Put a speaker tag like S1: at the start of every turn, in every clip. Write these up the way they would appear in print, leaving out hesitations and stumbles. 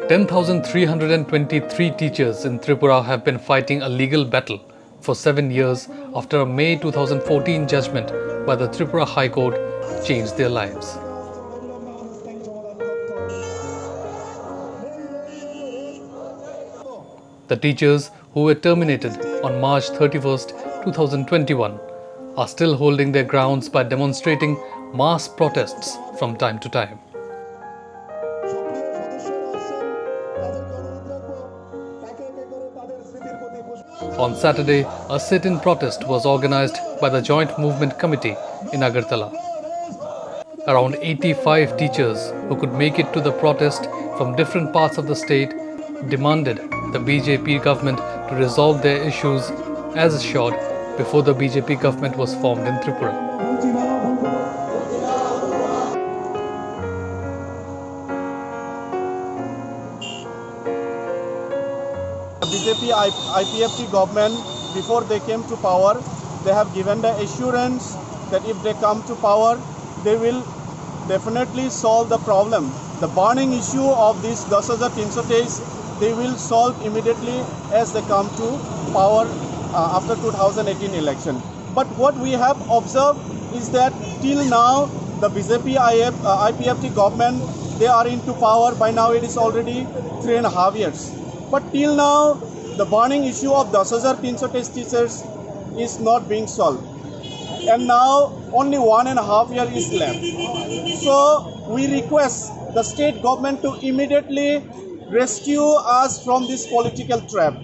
S1: 10,323 teachers in Tripura have been fighting a legal battle for 7 years after a May 2014 judgment by the Tripura High Court changed their lives. The teachers who were terminated on March 31st, 2021 are still holding their grounds by demonstrating mass protests from time to time. On Saturday, a sit-in protest was organized by the Joint Movement Committee in Agartala. Around 85 teachers who could make it to the protest from different parts of the state demanded the BJP government to resolve their issues as assured before the BJP government was formed in Tripura.
S2: The BJP IPFT government, before they came to power, they have given the assurance that if they come to power, they will definitely solve the problem. The burning issue of this 10,323, they will solve immediately as they come to power after 2018 election. But what we have observed is that till now, the BJP IPFT government, they are into power. By now it is already 3.5 years. But till now, the burning issue of 10,323 teachers is not being solved. And now only 1.5 years is left. So we request the state government to immediately rescue us from this political trap.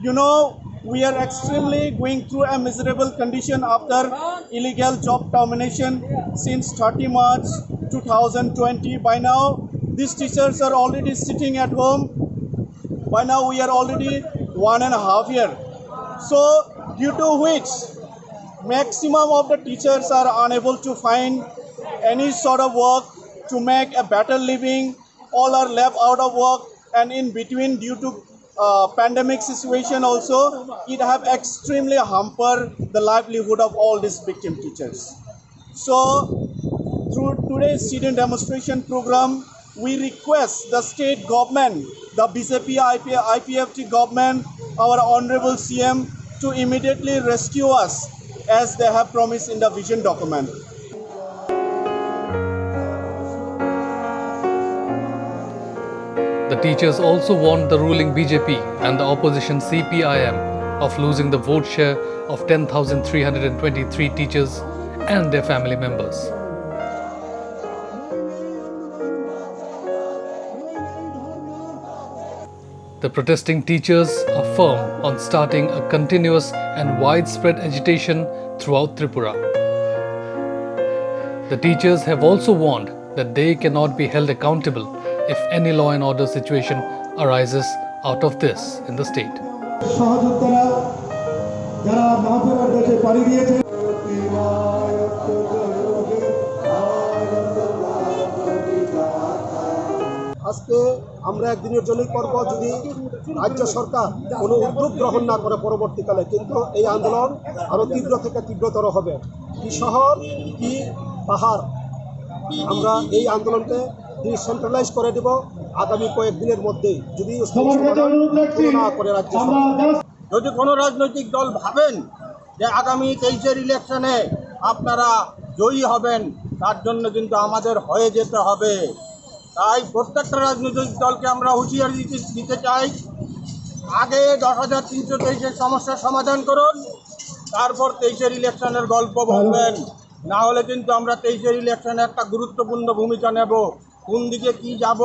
S2: You know, we are extremely going through a miserable condition after illegal job termination since 30 March 2020. By now, these teachers are already sitting at home. By now we are already 1.5 years. So due to which maximum of the teachers are unable to find any sort of work to make a better living. All are left out of work, and in between, due to pandemic situation also, it have extremely hampered the livelihood of all these victim teachers. So through today's student demonstration program, we request the state government, the BJP IPFT government, our Honorable CM, to immediately rescue us as they have promised in the vision document.
S1: The teachers also warned the ruling BJP and the opposition CPIM of losing the vote share of 10,323 teachers and their family members. The protesting teachers are firm on starting a continuous and widespread agitation throughout Tripura. The teachers have also warned that they cannot be held accountable if any law and order situation arises out of this in the state.
S2: আজকে আমরা একদিনের জন্যই করব যদি রাজ্য সরকার কোনো উদ্যোগ গ্রহণ না করে পরবর্তীকালে, কিন্তু এই আন্দোলন আরও তীব্র থেকে তীব্রতর হবে। কি শহর কি পাহাড়, আমরা এই আন্দোলনকে ডিসেন্ট্রালাইজ করে দেব আগামী কয়েকদিনের মধ্যেই, যদি না করে রাজ্য সরকার।
S3: যদি কোনো রাজনৈতিক দল ভাবেন যে আগামী 23-এর ইলেকশনে আপনারা জয়ী হবেন, তার জন্য কিন্তু আমাদের হয়ে যেতে হবে। তাই প্রত্যেকটা রাজনৈতিক দলকে আমরা হুঁশিয়ারি দিতে চাই, আগে 10,323-এর সমস্যার সমাধান করুন, তারপর 23-এর ইলেকশনের গল্প বলবেন। না হলে কিন্তু আমরা 23-এর ইলেকশনে একটা গুরুত্বপূর্ণ ভূমিকা নেব। কোন দিকে কি যাব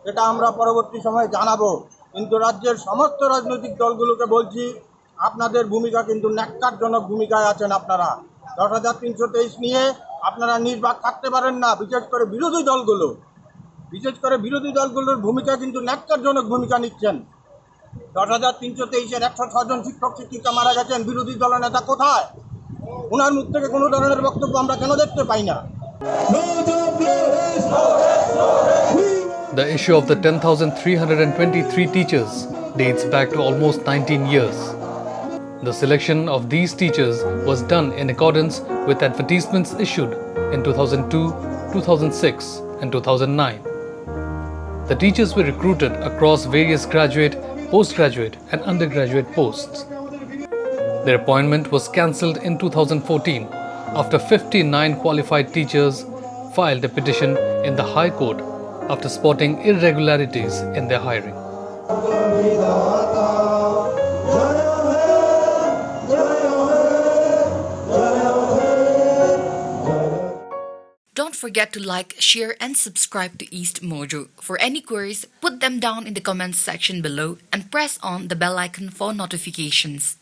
S3: এটা আমরা পরবর্তী সময়ে জানাবো। কিন্তু রাজ্যের সমস্ত রাজনৈতিক দলগুলোকে বলছি, আপনাদের ভূমিকা কিন্তু ন্যাক্কারজনক ভূমিকায় আছেন। আপনারা 10,323 নিয়ে আপনারা নির্বাক থাকতে পারেন না। বিশেষ করে বিরোধী দলগুলোর ভূমিকা কিন্তু ন্যাক্কারজনক ভূমিকা নিচ্ছেন। 10,323-এর 106 জন শিক্ষক শিক্ষিকা মারা গেছেন, বিরোধী দলনেতা কোথায়? ওনার মুখ থেকে কোনো ধরনের বক্তব্য আমরা কেন দেখতে পাই না?
S1: The issue of the 10,323 teachers dates back to almost 19 years. The selection of these teachers was done in accordance with advertisements issued in 2002, 2006 and 2009. The teachers were recruited across various graduate, postgraduate, and undergraduate posts. Their appointment was cancelled in 2014 after 59 qualified teachers filed a petition in the High Court after spotting irregularities in their hiring.
S4: Don't forget to like, share, and subscribe to East Mojo. For any queries, put them down in the comments section below and press on the bell icon for notifications.